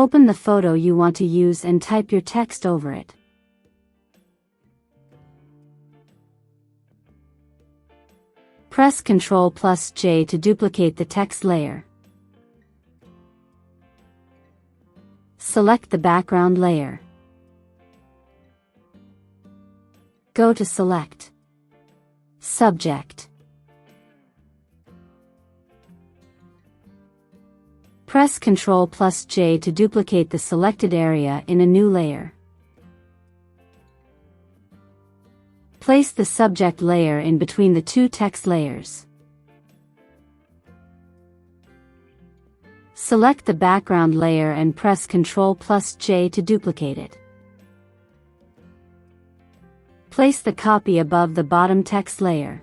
Open the photo you want to use and type your text over it. Press Ctrl+J to duplicate the text layer. Select the background layer. Go to Select, Subject. Press Ctrl+J to duplicate the selected area in a new layer. Place the subject layer in between the two text layers. Select the background layer and press Ctrl+J to duplicate it. Place the copy above the bottom text layer.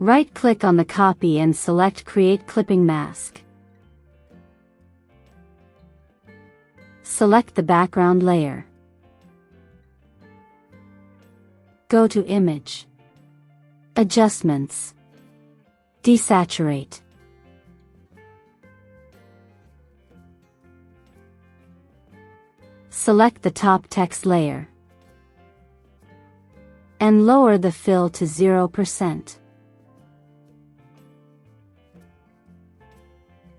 Right-click on the copy and select Create Clipping Mask. Select the background layer. Go to Image, Adjustments, Desaturate. Select the top text layer and lower the fill to 0%.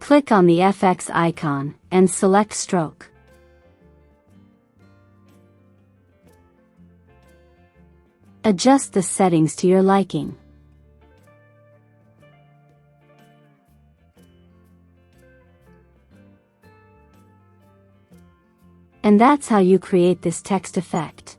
Click on the FX icon and select Stroke. Adjust the settings to your liking. And that's how you create this text effect.